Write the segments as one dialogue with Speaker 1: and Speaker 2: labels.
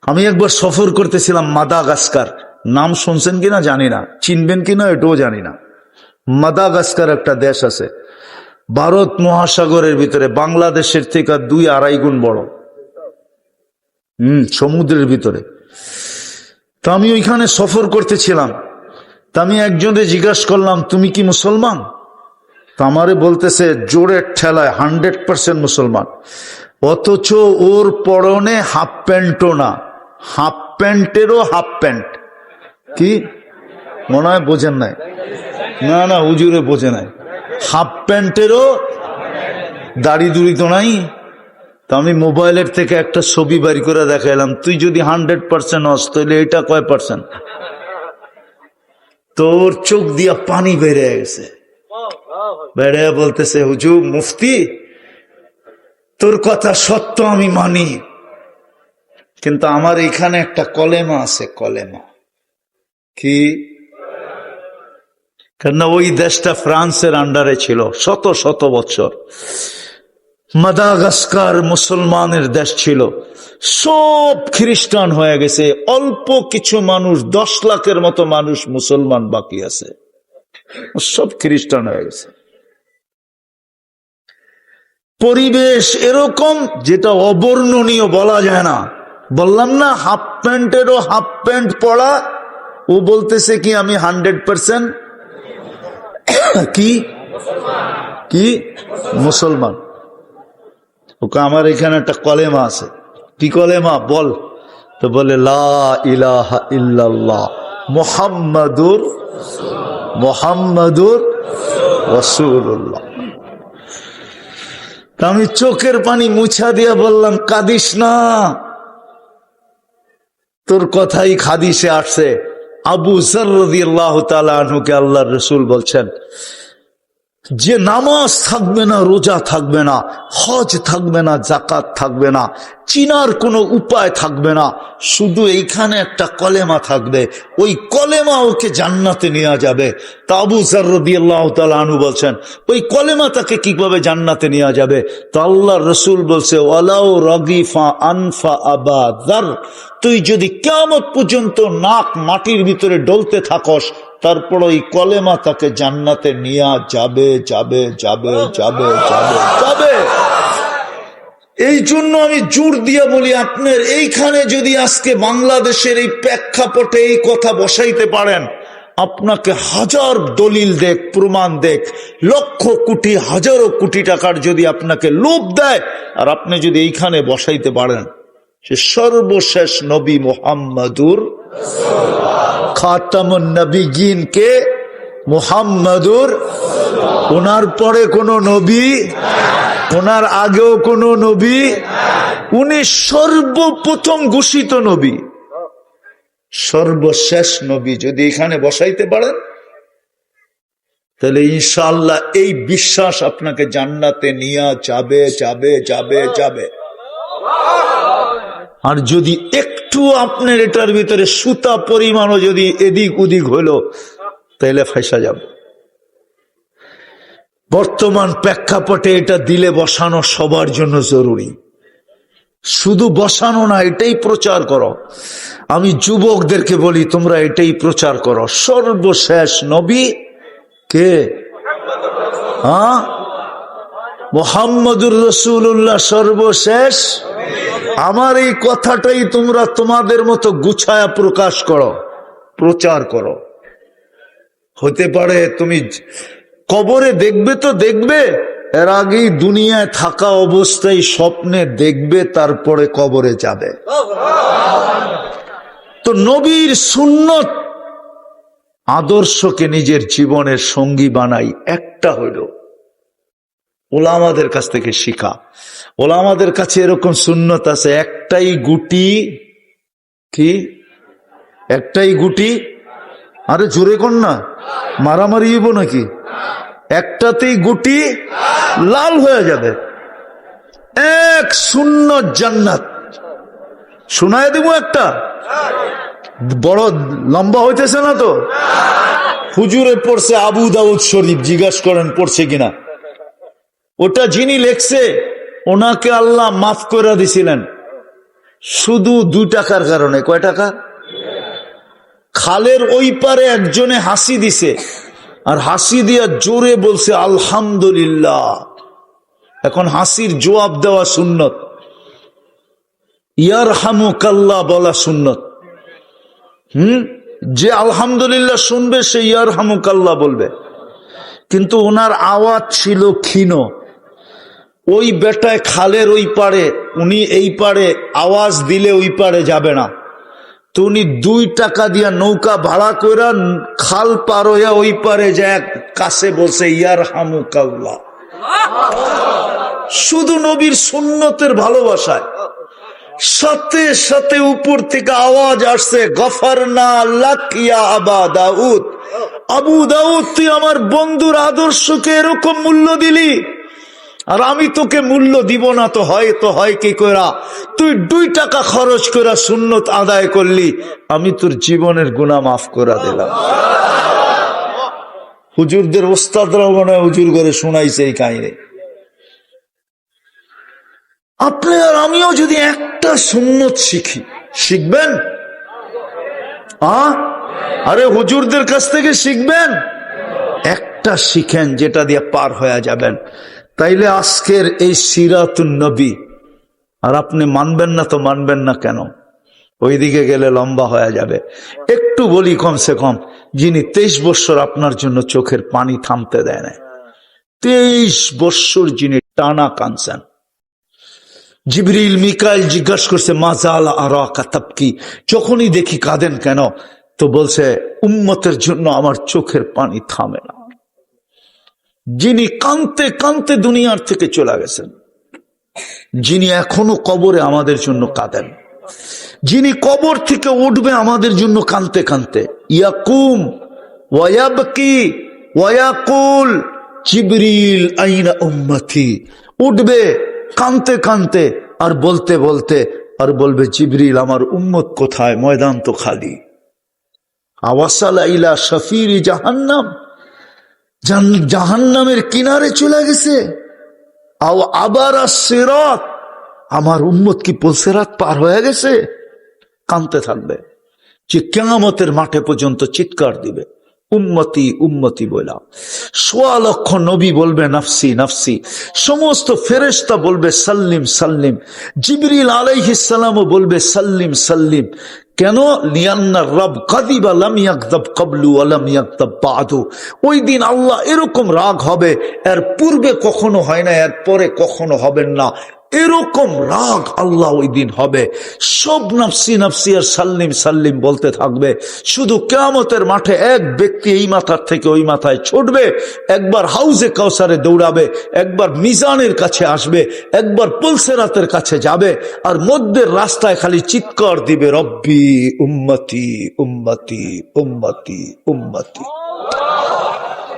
Speaker 1: আমি একবার সফর করতেছিলাম মাদাগাস্কার, নাম শুনছেন কিনা জানি না, চিনবেন কিনা এটাও জানি না। মাদাগাস্কার একটা দেশ আছে ভারত মহাসাগরের ভিতরে, বাংলাদেশের থেকে 2-2.5 গুণ বড়, সমুদ্রের ভিতরে। তো আমি ওইখানে সফর করতেছিলাম, তা আমি একজনে জিজ্ঞাসা করলাম তুমি কি মুসলমান? তো আমারে বলতেছে জোরের ঠেলায় 100% মুসলমান, অথচ ওর পরনে হাফ প্যান্টও না, হাফ প্যান্টেরও হাফ প্যান্ট। কি মনে হয় বোঝেন নাই? না না, হুজুরে বোঝে নাই। হাফ প্যান্টেরও দাড়ি দুড়ি তো নাই। তো আমি মোবাইলের থেকে একটা ছবি বাড়ি করে দেখাইলাম, তুই যদি 100% হস তাহলে এটা কয় পার্সেন্ট? তোর চোখ দিয়া পানি বেড়ে গেছে। বেড়ে বলতেছে হুজুর মুফতি তোর কথা সত্য আমি মানি, কিন্তু আমার এখানে একটা কলেমা আছে। কলেমা কি? কেন ওই দেশটা ফ্রান্সের আন্ডারে ছিল শত শত বছর। মাদাগাস্কার মুসলমানের দেশ ছিল, সব খ্রিস্টান হয়ে গেছে, অল্প কিছু মানুষ, 10 লাখের মতো মানুষ মুসলমান বাকি আছে, সব খ্রিস্টান হয়ে গেছে। পরিবেশ এরকম যেটা অবর্ণনীয়, বলা যায় না। বললাম না হাফ প্যান্টেরও হাফ প্যান্ট পরা, ও বলতেছে কি আমি 100% কি কি মুসলমান। ওকে আমার এখানে একটা কলেমা আছে। কি কলেমা বল? তো বলে লা ইলাহা ইল্লাল্লাহ মুহাম্মাদুর রাসূলুল্লাহ। আমি চোখের পানি মুছা দিয়া বললাম কাঁদিস না, তোর কথাই হাদিসে আসছে। আবু যর রাদিয়াল্লাহু তাআলা আনহুকে আল্লাহর রাসূল বলছেন যে নামাজ থাকবে না, রোজা থাকবে না, হজ থাকবে না, যাকাত থাকবে না, চিনার কোনো উপায় থাকবে না, শুধু এইখানে একটা কলেমা থাকবে, ওই কলেমা ওকে জান্নাতে নেওয়া যাবে। তা আবু যর রাদিয়াল্লাহু তাআলা আনহু বলছেন ওই কলেমা তাকে কিভাবে জান্নাতে নেওয়া যাবে? তো আল্লাহর রাসূল বলছে ওয়ালাউ রাগিফা আনফা আবা যর, তুই যদি কিয়ামত পর্যন্ত নাক মাটির ভিতরে ডলতে থাকস, তারপর ওই কলেমা তাকে জান্নাতে নিয়ে যাবে যাবে যাবে যাবে যাবে যাবে। এই জন্য আমি জোর দিয়ে বলি, আপনার এইখানে যদি আজকে বাংলাদেশের এই প্রেক্ষাপটে এই কথা বসাইতে পারেন, আপনাকে হাজার দলিল দেখ, প্রমাণ দেখ, লক্ষ কোটি হাজারো কোটি টাকার যদি আপনাকে লোভ দেয়, আর আপনি যদি এইখানে বসাইতে পারেন সে সর্বশেষ নবী মুহাম্মাদুর খাতামুন নবিয়্যিন কে মুহাম্মাদুর, ওনার পরে কোন নবী, ওনার আগেও কোন নবী, উনি সর্বপ্রথম ঘোষিত নবী, সর্বশেষ নবী। যদি এখানে বসাইতে পারেন তাহলে ইনশাআল্লাহ এই বিশ্বাস আপনাকে জান্নাতে নিয়ে যাবে যাবে যাবে যাবে। আর যদি একটু আপনার এটার ভিতরে সুতা পরিমাণও যদি এদিক ওদিক হইল তাহলে ফাঁসা যাবে। বর্তমান প্রেক্ষাপটে এটা দিলে বসানো সবার জন্য জরুরি, শুধু বসানো না, এটাই প্রচার করো। আমি যুবকদেরকে বলি তোমরা এটাই প্রচার করো, সর্বশেষ নবী কে? মুহাম্মাদুর রাসূলুল্লাহ সর্বশেষ। আমার এই কথাটাই তোমরা তোমাদের মতো গুছায়া প্রকাশ করো, প্রচার করো। হতে পারে তুমি কবরে দেখবে তো দেখবে, এর আগেই দুনিয়ায় থাকা অবস্থায় স্বপ্নে দেখবে, তারপরে কবরে যাবে। তো নবীর সুন্নত আদর্শকে নিজের জীবনের সঙ্গী বানাই, একটা হইল ওলামাদের কাছ থেকে শিখা। ওলামাদের কাছে এরকম সুন্নত আছে, একটাই গুটি, কি একটাই গুটি, আরে জোরে কোন না, মারামারি হইব নাকি? একটাতেই গুটি লাল হয়ে যাবে, এক সুন্নত জান্নাত। শোনায় দিব একটা, বড় লম্বা হইতেছে না তো? হুজুরে পড়ছে আবু দাউদ শরীফ, জিজ্ঞাসা করেন পড়ছে কিনা। ওটা যিনি লেখছে ওনাকে আল্লাহ মাফ করে দিছিলেন, শুধু 2 টাকার কারণে। কয় টাকা? খালের ওই পারে একজনে হাসি দিছে, আর হাসি দিয়া জোরে বলছে আলহামদুলিল্লাহ। এখন হাসির জবাব দেওয়া সুন্নত, ইয়ারহামুকাল্লাহ বলা সুন্নত। যে আলহামদুলিল্লাহ শুনবে সে ইয়ারহামুকাল্লাহ বলবে। কিন্তু ওনার আওয়াজ ছিল ক্ষীণ। ওই বেটায় খালের ওই পারে, উনি এই পারে আওয়াজ দিলে ওই পারে যাবে না, তো উনি 2 টাকা দিয়া নৌকা ভাড়া কইরা খাল পার হইয়া ওই পারে যায় কাছে বলছে ইয়ারহামুকাল্লাহ। শুধু নবীর সুন্নতের ভালোবাসায়। সাথে সাথে উপর থেকে আওয়াজ আসছে গফরনা লাক ইয়া আবা দাউদ। আবু দাউদ, তুই আমার বন্ধুর আদর্শকে এরকম মূল্য দিলি, আর আমি তোকে মূল্য দিব না তো হয় কি কইরা? তুই 2 টাকা খরচ কইরা সুন্নত আদায় করলি, আমি তোর জীবনের গুনাহ মাফ করে দিলাম। হুজুরদের ওস্তাদরাও মনে হয় হুজুর করে শোনাইছে এই কাহিনী। আপনি আর আমিও যদি একটা সুন্নত শিখি, শিখবেন? আরে হুজুরদের কাছ থেকে শিখবেন, একটা শিখেন যেটা দিয়ে পার হয়ে যাবেন। তাইলে আজকের এই সিরাতুন নবী, আর আপনি মানবেন না তো মানবেন না কেন, ওইদিকে গেলে লম্বা হয়ে যাবে। একটু বলি, কমসে কম যিনি 23 বৎসর আপনার জন্য চোখের পানি থামতে দেয় না, 23 বৎসর যিনি টানা কাঁদছেন। জিবরিল মিকাইল জিজ্ঞাসা করছে মাজাল আরাকা তাবকি, যখনই দেখি কাঁদেন কেন? তো বলছে উম্মতের জন্য আমার চোখের পানি থামে না। যিনি কাঁদতে কাঁদতে দুনিয়ার থেকে চলে গেছেন, যিনি এখনো কবরে আমাদের জন্য কাঁদেন, যিনি কবর থেকে উঠবে আমাদের জন্য কাঁদতে কাঁদতে, ইয়াকুম ওয়ায়াবকি ওয়ায়াকুল জিবরিল আইনা উম্মতি, উঠবে কাঁদতে কাঁদতে আর বলতে বলতে আর বলবে জিবরিল আমার উম্মত কোথায়, ময়দান তো খালি। আওয়াসালা ইলা শাফিরি জাহান্নাম, জাহান্নামের কিনারে চলে গেছে। আবার সিরাত, আমার উম্মত কি পুলসিরাত পার হয়ে গেছে? কাঁদতে থাকবে, যে কিয়ামতের মাঠে পর্যন্ত চিৎকার দিবে উম্মতি উম্মতি বলা। 1.25 লক্ষ নবী বলবে নাফসি নাফসি, সমস্ত ফেরেশতা বলবে সাল্লিম সাল্লিম, জিবরিল আলাইহিস সালামও বলবে সাল্লিম সাল্লিম। কেন? লিয়ান্না রব কাদিবা লাম ইয়াকযাব ক্বাবলু ওয়া লাম ইয়াকযাব বাদু। ওই দিন আল্লাহ এরকম রাগ হবে, এর পূর্বে কখনো হয় না, এর পরে কখনো হবেন না, এরকম রাগ আল্লাহ ওই দিন হবে। সব নাফসি নাফসি আর সাল্লিম সাল্লিম বলতে থাকবে। শুধু কিয়ামতের মাঠে এক ব্যক্তি এই মাথার থেকে ওই মাথায় ছুটবে, একবার হাউজে কাউসারে দৌড়াবে, একবার মিজানের কাছে আসবে, একবার পুলসিরাতের কাছে যাবে, আর মধ্যের রাস্তায় খালি চিৎকার দিবে রব্বি উম্মতি উম্মতি উম্মতি উম্মতি।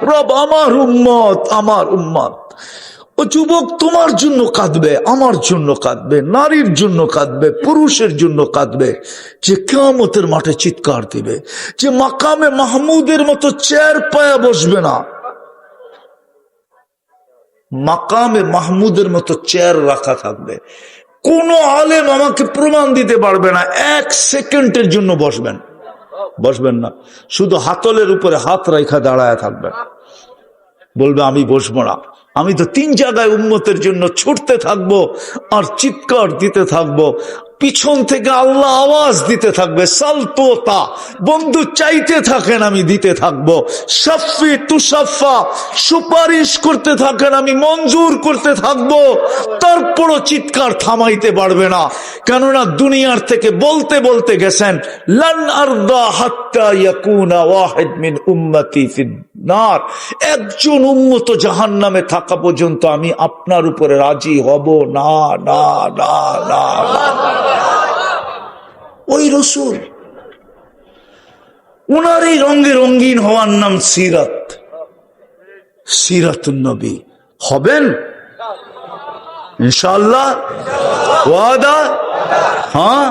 Speaker 1: রব আমার উম্মত আমার উম্মত। ও যুবক তোমার জন্য কাঁদবে, আমার জন্য কাঁদবে, নারীর জন্য কাঁদবে, পুরুষের জন্য কাঁদবে, যে কিয়ামতের মাঠে চিৎকার দিবে, যে মাকামে মাহমুদের মতো চেয়ার পায়া বসবে না, মাকামে মাহমুদের মতো চেয়ার রাখা থাকবে। কোন আলেম আমাকে প্রমাণ দিতে পারবে না 1 সেকেন্ডের জন্য বসবেন না, শুধু হাতলের উপরে হাত রেখা দাঁড়ায় থাকবেন, বলবে আমি বসবো না। আমি তো 3 জায়গায় উম্মতের জন্য ছুটতে থাকবো আর চিৎকার দিতে থাকবো, পিছন থেকে আল্লাহ আওয়াজ দিতে থাকবে সালতোতা, বন্ধু চাইতে থাকেন আমি দিতে থাকবো, শাফি তুশাফা সুপারিশ করতে থাকেন আমি মঞ্জুর করতে থাকবো, তারপরও চিৎকার থামাইতে পারবে না। কেননা দুনিয়ার থেকে বলতে বলতে গেছেন লান আরদা হাত্তা ইয়াকুনা ওয়াহিদ মিন উম্মতি ফিন নার, একজন উম্মত জাহান্নামে থাকা পর্যন্ত আমি আপনার উপরে রাজি হব না না না না। ওই রসুল, উনার এই রঙে রঙিন হওয়ার নাম সিরাত, সিরাতুন নবী। হবেন ইনশাআল্লাহ? ওয়াদা? হ্যাঁ।